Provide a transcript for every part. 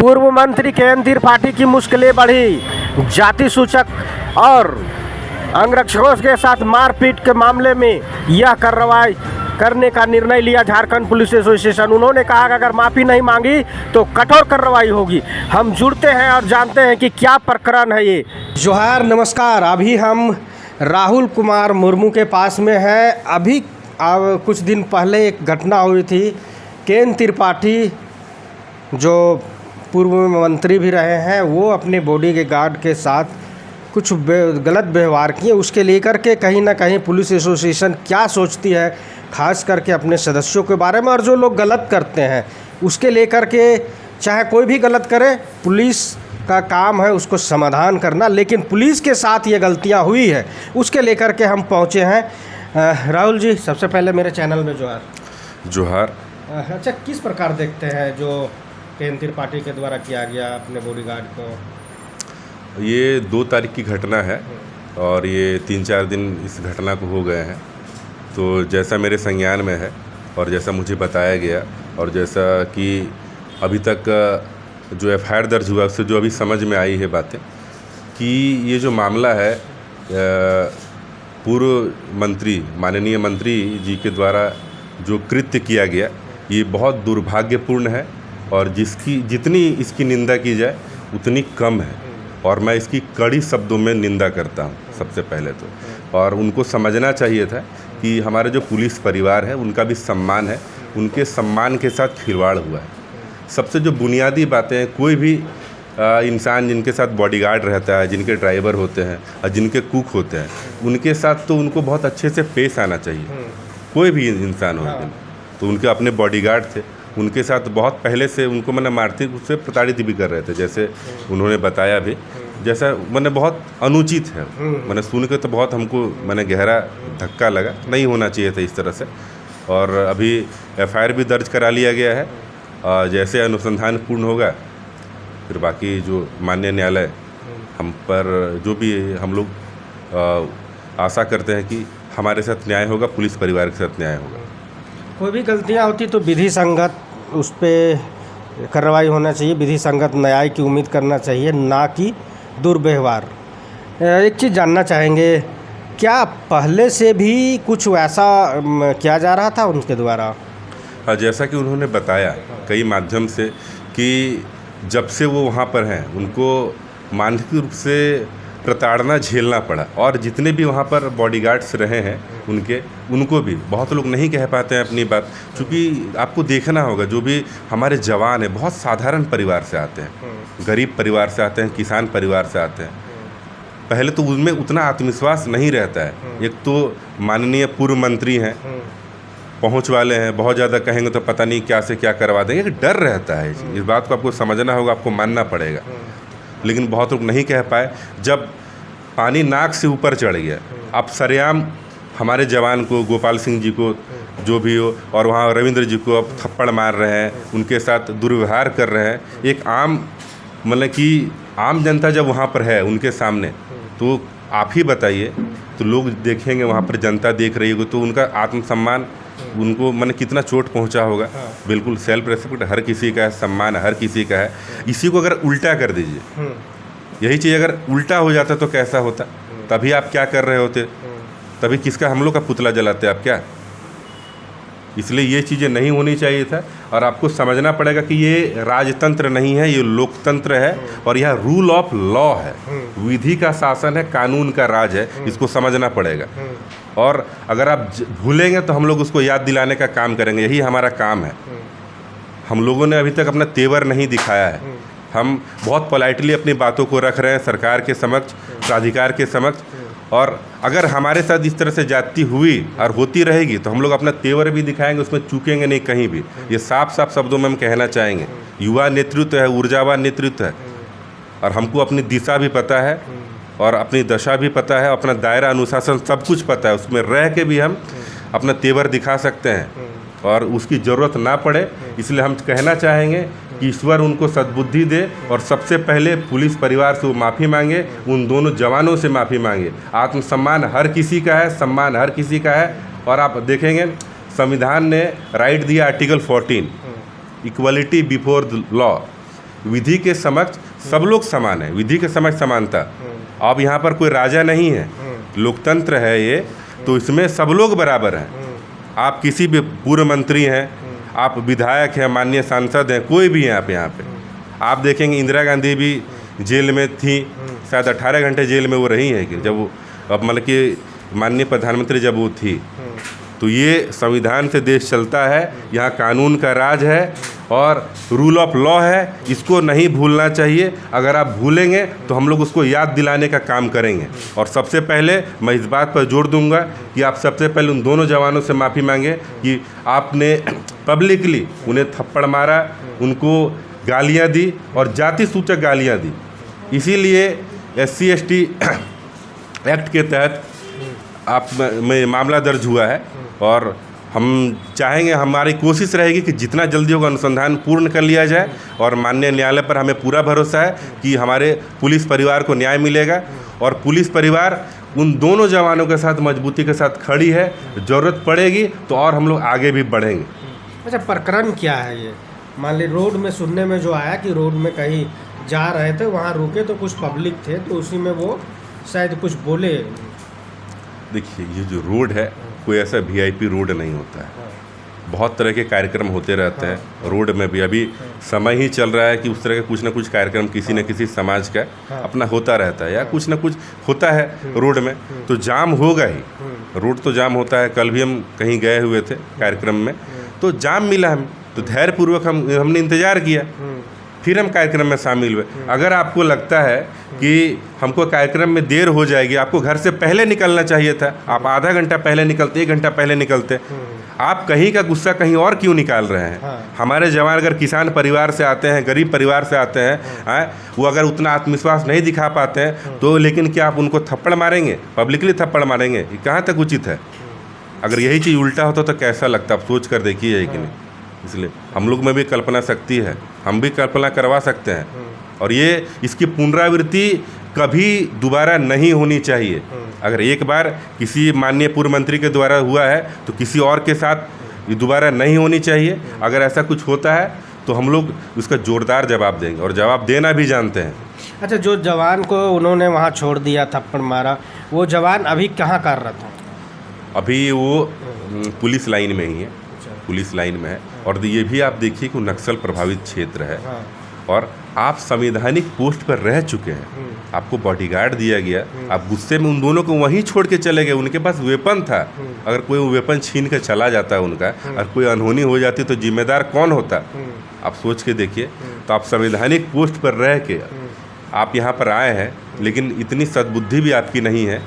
पूर्व मंत्री केएन त्रिपाठी की मुश्किलें बढ़ी। जाति सूचक और अंगरक्षकों के साथ मारपीट के मामले में यह कार्रवाई करने का निर्णय लिया झारखंड पुलिस एसोसिएशन। उन्होंने कहा कि अगर माफ़ी नहीं मांगी तो कठोर कार्रवाई होगी। हम जुड़ते हैं और जानते हैं कि क्या प्रकरण है ये। जोहार, नमस्कार। अभी हम राहुल कुमार मुर्मू के पास में हैं। अभी कुछ दिन पहले एक घटना हुई थी। केएन त्रिपाठी जो पूर्व मंत्री भी रहे हैं, वो अपने बॉडी के गार्ड के साथ कुछ गलत व्यवहार किए। उसके लेकर के कहीं ना कहीं पुलिस एसोसिएशन क्या सोचती है, खास करके अपने सदस्यों के बारे में, और जो लोग गलत करते हैं उसके लेकर के, चाहे कोई भी गलत करे, पुलिस का काम है उसको समाधान करना। लेकिन पुलिस के साथ ये गलतियां हुई है, उसके लेकर के हम पहुंचे हैं। राहुल जी, सबसे पहले मेरे चैनल में जोहार। अच्छा, किस प्रकार देखते हैं जो केएन त्रिपाठी के द्वारा किया गया अपने बॉडीगार्ड को? ये 2 तारीख की घटना है और ये 3-4 दिन इस घटना को हो गए हैं। तो जैसा मेरे संज्ञान में है और जैसा मुझे बताया गया और जैसा कि अभी तक जो एफआईआर दर्ज हुआ उससे जो अभी समझ में आई है बातें, कि ये जो मामला है पूर्व मंत्री, माननीय मंत्री जी के द्वारा जो कृत्य किया गया, ये बहुत दुर्भाग्यपूर्ण है और जितनी इसकी निंदा की जाए उतनी कम है। और मैं इसकी कड़ी शब्दों में निंदा करता हूँ सबसे पहले तो। और उनको समझना चाहिए था कि हमारे जो पुलिस परिवार है उनका भी सम्मान है, उनके सम्मान के साथ खिलवाड़ हुआ है। सबसे जो बुनियादी बातें हैं, कोई भी इंसान जिनके साथ बॉडीगार्ड रहता है, जिनके ड्राइवर होते हैं और जिनके कुक होते हैं, उनके साथ तो उनको बहुत अच्छे से पेश आना चाहिए। कोई भी इंसान हो, तो उनके अपने बॉडीगार्ड थे, उनके साथ बहुत पहले से उनको मैंने आर्थिक रूप से प्रताड़ित भी कर रहे थे, जैसे उन्होंने बताया भी। जैसा मैंने बहुत अनुचित है, मैंने सुन के तो बहुत हमको मैंने गहरा धक्का लगा, नहीं होना चाहिए था इस तरह से। और अभी एफआईआर भी दर्ज करा लिया गया है। जैसे अनुसंधान पूर्ण होगा फिर बाकी जो माननीय न्यायालय हम पर जो भी हम लोग आशा करते हैं कि हमारे साथ न्याय होगा, पुलिस परिवार के साथ न्याय होगा। कोई भी गलतियां होती तो विधि संगत उस पर कार्रवाई होना चाहिए, विधि संगत न्याय की उम्मीद करना चाहिए, ना कि दुर्व्यवहार। एक चीज़ जानना चाहेंगे, क्या पहले से भी कुछ वैसा किया जा रहा था उनके द्वारा? जैसा कि उन्होंने बताया कई माध्यम से कि जब से वो वहाँ पर हैं उनको मानसिक रूप से प्रताड़ना झेलना पड़ा। और जितने भी वहाँ पर बॉडीगार्ड्स रहे हैं उनको भी, बहुत लोग नहीं कह पाते हैं अपनी बात, क्योंकि आपको देखना होगा जो भी हमारे जवान हैं बहुत साधारण परिवार से आते हैं, गरीब परिवार से आते हैं, किसान परिवार से आते हैं। पहले तो उनमें उतना आत्मविश्वास नहीं रहता है। एक तो माननीय पूर्व मंत्री हैं, पहुंच वाले हैं, बहुत ज़्यादा कहेंगे तो पता नहीं क्या से क्या करवा देंगे, एक डर रहता है। इस बात को आपको समझना होगा, आपको मानना पड़ेगा। लेकिन बहुत लोग नहीं कह पाए। जब पानी नाक से ऊपर चढ़ गया, अब सरेआम हमारे जवान को, गोपाल सिंह जी को, जो भी हो, और वहाँ रविंद्र जी को अब थप्पड़ मार रहे हैं, उनके साथ दुर्व्यवहार कर रहे हैं। एक आम, मतलब कि आम जनता जब वहाँ पर है उनके सामने, तो आप ही बताइए, तो लोग देखेंगे, वहाँ पर जनता देख रही होगी, तो उनका आत्मसम्मान, उनको मैंने कितना चोट पहुंचा होगा। बिल्कुल सेल्फ रेस्पेक्ट हर किसी का है, सम्मान हर किसी का है। इसी को अगर उल्टा कर दीजिए, यही चीज़ अगर उल्टा हो जाता तो कैसा होता? तभी आप क्या कर रहे होते? तभी किसका, हम लोग का पुतला जलाते आप क्या? इसलिए ये चीज़ें नहीं होनी चाहिए था। और आपको समझना पड़ेगा कि ये राजतंत्र नहीं है, ये लोकतंत्र है और यह रूल ऑफ लॉ है, विधि का शासन है, कानून का राज है। इसको समझना पड़ेगा। और अगर आप भूलेंगे तो हम लोग उसको याद दिलाने का काम करेंगे, यही हमारा काम है। हम लोगों ने अभी तक अपना तेवर नहीं दिखाया है। हम बहुत पोलाइटली अपनी बातों को रख रहे हैं सरकार के समक्ष, प्राधिकार के समक्ष। और अगर हमारे साथ इस तरह से जाती हुई और होती रहेगी तो हम लोग अपना तेवर भी दिखाएंगे, उसमें चूकेंगे नहीं कहीं भी। ये साफ साफ शब्दों में हम कहना चाहेंगे। युवा नेतृत्व है, ऊर्जावान नेतृत्व है, और हमको अपनी दिशा भी पता है और अपनी दशा भी पता है, अपना दायरा अनुशासन सब कुछ पता है। उसमें रह के भी हम अपना तेवर दिखा सकते हैं और उसकी ज़रूरत ना पड़े। इसलिए हम कहना चाहेंगे कि ईश्वर उनको सद्बुद्धि दे और सबसे पहले पुलिस परिवार से वो माफ़ी मांगे, उन दोनों जवानों से माफ़ी मांगे। आत्मसम्मान हर किसी का है, सम्मान हर किसी का है। और आप देखेंगे संविधान ने राइट दिया article 14, equality before the law, विधि के समक्ष सब लोग समान हैं, विधि के समक्ष समानता। अब यहाँ पर कोई राजा नहीं है, लोकतंत्र है ये, तो इसमें सब लोग बराबर हैं। आप किसी भी पूर्व मंत्री हैं, आप विधायक हैं, माननीय सांसद हैं, कोई भी हैं आप यहाँ पे। आप देखेंगे इंदिरा गांधी भी जेल में थी, शायद 18 घंटे जेल में वो रही हैं कि जब वो अब मतलब कि माननीय प्रधानमंत्री जब वो थी। तो ये संविधान से देश चलता है, यहाँ कानून का राज है और रूल ऑफ लॉ है, इसको नहीं भूलना चाहिए। अगर आप भूलेंगे तो हम लोग उसको याद दिलाने का काम करेंगे। और सबसे पहले मैं इस बात पर जोर दूंगा कि आप सबसे पहले उन दोनों जवानों से माफ़ी मांगे कि आपने पब्लिकली उन्हें थप्पड़ मारा, उनको गालियाँ दी और जाति सूचक गालियाँ दी। इसीलिए SC/ST एक्ट के तहत आप में मामला दर्ज हुआ है और हम चाहेंगे, हमारी कोशिश रहेगी कि जितना जल्दी होगा अनुसंधान पूर्ण कर लिया जाए। और माननीय न्यायालय पर हमें पूरा भरोसा है कि हमारे पुलिस परिवार को न्याय मिलेगा और पुलिस परिवार उन दोनों जवानों के साथ मजबूती के साथ खड़ी है। ज़रूरत पड़ेगी तो और हम लोग आगे भी बढ़ेंगे। अच्छा, प्रकरण क्या है ये? मान ली रोड में सुनने में जो आया कि रोड में कहीं जा रहे थे, वहाँ रुके तो कुछ पब्लिक थे, तो उसी में वो शायद कुछ बोले। देखिए, ये जो रोड है कोई ऐसा VIP रोड नहीं होता है, बहुत तरह के कार्यक्रम होते रहते हैं रोड में भी। अभी समय ही चल रहा है कि उस तरह का कुछ ना कुछ कार्यक्रम किसी न किसी समाज का अपना होता रहता है या कुछ ना कुछ होता है रोड में, तो जाम होगा ही। रोड तो जाम होता है। कल भी हम कहीं गए हुए थे कार्यक्रम में, तो जाम मिला हमें, तो धैर्यपूर्वक हमने इंतज़ार किया, फिर हम कार्यक्रम में शामिल हुए। अगर आपको लगता है कि हमको कार्यक्रम में देर हो जाएगी, आपको घर से पहले निकलना चाहिए था। आप आधा घंटा पहले निकलते, 1 घंटा पहले निकलते। आप कहीं का गुस्सा कहीं और क्यों निकाल रहे हैं? हमारे जवान अगर किसान परिवार से आते हैं, गरीब परिवार से आते हैं, वो अगर उतना आत्मविश्वास नहीं दिखा पाते हैं तो लेकिन क्या आप उनको थप्पड़ मारेंगे, पब्लिकली थप्पड़ मारेंगे? ये कहाँ तक उचित है? अगर यही चीज़ उल्टा होता तो कैसा लगता, आप सोच कर देखिए है कि नहीं। इसलिए हम लोग में भी कल्पना शक्ति है, हम भी कल्पना करवा सकते हैं। और ये इसकी पुनरावृत्ति कभी दोबारा नहीं होनी चाहिए। अगर एक बार किसी माननीय पूर्व मंत्री के द्वारा हुआ है तो किसी और के साथ ये दोबारा नहीं होनी चाहिए। अगर ऐसा कुछ होता है तो हम लोग उसका जोरदार जवाब देंगे और जवाब देना भी जानते हैं। अच्छा, जो जवान को उन्होंने वहाँ छोड़ दिया, थप्पड़ मारा, वो जवान अभी कहाँ कार्यरत है? अभी वो पुलिस लाइन में ही है, पुलिस लाइन में है। और ये भी आप देखिए कि नक्सल प्रभावित क्षेत्र है और आप संवैधानिक पोस्ट पर रह चुके हैं, आपको बॉडीगार्ड दिया गया, आप गुस्से में उन दोनों को वहीं छोड़ के चले गए। उनके पास वेपन था, अगर कोई वेपन छीन के चला जाता है उनका, और कोई अनहोनी हो जाती तो जिम्मेदार कौन होता? आप सोच के देखिए। तो आप संवैधानिक पोस्ट पर रह के आप यहाँ पर आए हैं, लेकिन इतनी सद्बुद्धि भी आपकी नहीं है।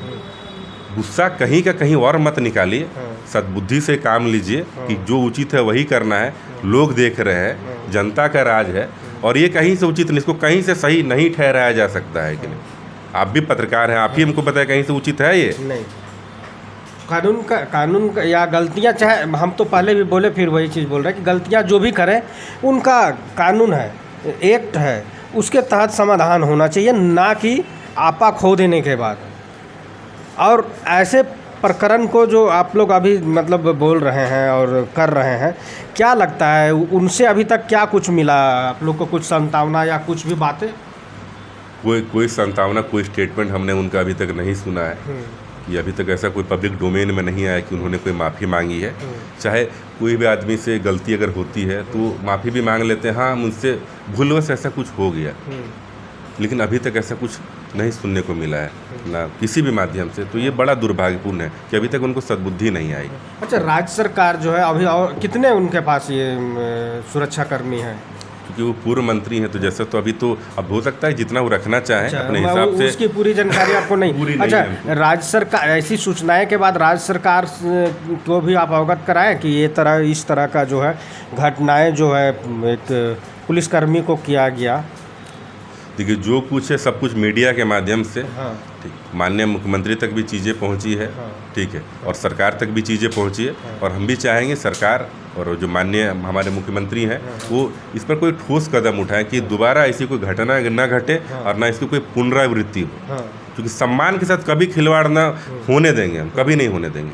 गुस्सा कहीं का कहीं और मत निकालिए, सद्बुद्धि से काम लीजिए कि जो उचित है वही करना है। लोग देख रहे हैं, जनता का राज है और ये कहीं से उचित नहीं, इसको कहीं से सही नहीं ठहराया जा सकता है कि नहीं। आप भी पत्रकार हैं, आप ही हमको पता है कहीं से उचित है ये नहीं। कानून का या गलतियां, चाहे हम तो पहले भी बोले फिर वही चीज़ बोल रहे हैं कि गलतियां जो भी करें उनका कानून है, एक्ट है, उसके तहत समाधान होना चाहिए, ना कि आपा खो देने के बाद। और ऐसे प्रकरण को जो आप लोग अभी मतलब बोल रहे हैं और कर रहे हैं, क्या लगता है उनसे अभी तक क्या कुछ मिला आप लोग को? कुछ संतावना या कुछ भी बातें? कोई संतावना, कोई स्टेटमेंट हमने उनका अभी तक नहीं सुना है। ये अभी तक ऐसा कोई पब्लिक डोमेन में नहीं आया कि उन्होंने कोई माफ़ी मांगी है। चाहे कोई भी आदमी से गलती अगर होती है तो माफ़ी भी मांग लेते हैं, हाँ मुझसे भूलवश ऐसा कुछ हो गया, लेकिन अभी तक ऐसा कुछ नहीं सुनने को मिला है ना किसी भी माध्यम से। तो ये बड़ा दुर्भाग्यपूर्ण है कि अभी तक उनको सद्बुद्धि नहीं आई। अच्छा, राज्य सरकार जो है अभी और कितने उनके पास ये सुरक्षाकर्मी हैं? क्योंकि वो पूर्व मंत्री हैं तो जैसे तो अभी तो अब हो सकता है जितना वो रखना चाहें अपने हिसाब से। उसकी पूरी जानकारी आपको नहीं? अच्छा, राज्य सरकार ऐसी सूचनाएं के बाद राज्य सरकार को भी आप अवगत कराएं कि ये इस तरह का जो है घटनाएं जो है एक पुलिसकर्मी को किया गया? देखिए, जो कुछ है सब कुछ मीडिया के माध्यम से ठीक, माननीय मुख्यमंत्री तक भी चीज़ें पहुंची है, ठीक है, और सरकार तक भी चीज़ें पहुंची है। और हम भी चाहेंगे सरकार और जो माननीय हमारे मुख्यमंत्री हैं वो इस पर कोई ठोस कदम उठाएं कि दोबारा ऐसी कोई घटना न घटे और ना इसकी कोई पुनरावृत्ति हो। क्योंकि सम्मान के साथ कभी खिलवाड़ ना होने देंगे, हम कभी नहीं होने देंगे,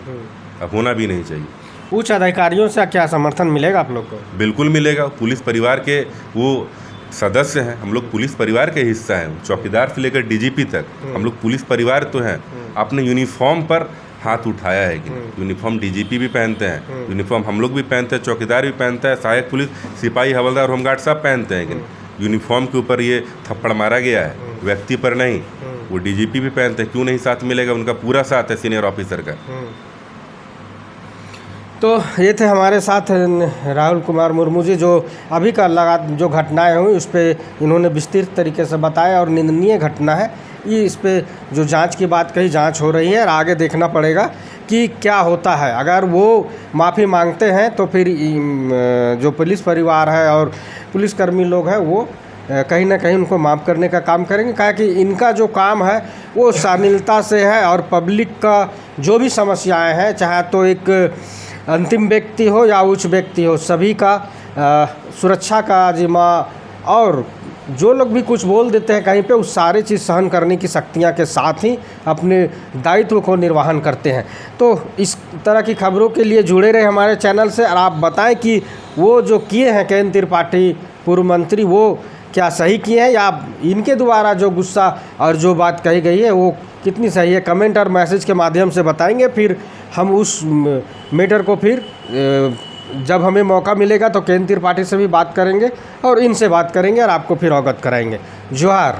अब होना भी नहीं चाहिए। उच्च अधिकारियों से क्या समर्थन मिलेगा आप लोग को? बिल्कुल मिलेगा। पुलिस परिवार के वो सदस्य हैं, हम लोग पुलिस परिवार के हिस्सा हैं, चौकीदार से लेकर डीजीपी तक हम लोग पुलिस परिवार तो हैं। आपने यूनिफॉर्म पर हाथ उठाया है कि नहीं? यूनिफॉर्म डीजीपी भी पहनते हैं, यूनिफॉर्म हम लोग भी पहनते हैं, चौकीदार भी पहनता है, सहायक पुलिस सिपाही हवलदार होमगार्ड सब पहनते हैं कि नहीं? यूनिफॉर्म के ऊपर ये थप्पड़ मारा गया है, व्यक्ति पर नहीं। वो डीजीपी भी पहनते हैं, क्यों नहीं साथ मिलेगा? उनका पूरा साथ है सीनियर ऑफिसर का। तो ये थे हमारे साथ राहुल कुमार मुर्मू जी, जो अभी का जो घटनाएं हुई उस पर इन्होंने विस्तृत तरीके से बताया और निंदनीय घटना है ये। इस पे जो जांच की बात कही, जांच हो रही है और आगे देखना पड़ेगा कि क्या होता है। अगर वो माफ़ी मांगते हैं तो फिर जो पुलिस परिवार है और पुलिसकर्मी लोग हैं वो कहीं ना कहीं उनको माफ़ करने का काम करेंगे, कहा कि इनका जो काम है वो शालीनता से है और पब्लिक का जो भी समस्याएं हैं, चाहे तो एक अंतिम व्यक्ति हो या उच्च व्यक्ति हो, सभी का सुरक्षा का जिम्मा, और जो लोग भी कुछ बोल देते हैं कहीं पे, उस सारी चीज़ सहन करने की शक्तियाँ के साथ ही अपने दायित्व को निर्वहन करते हैं। तो इस तरह की खबरों के लिए जुड़े रहे हमारे चैनल से और आप बताएं कि वो जो किए हैं केएन त्रिपाठी पूर्व मंत्री, वो क्या सही किए हैं या इनके द्वारा जो गुस्सा और जो बात कही गई है वो कितनी सही है। कमेंट और मैसेज के माध्यम से बताएंगे, फिर हम उस मैटर को फिर जब हमें मौका मिलेगा तो केएन त्रिपाठी से भी बात करेंगे और इनसे बात करेंगे और आपको फिर अवगत कराएंगे। जोहार।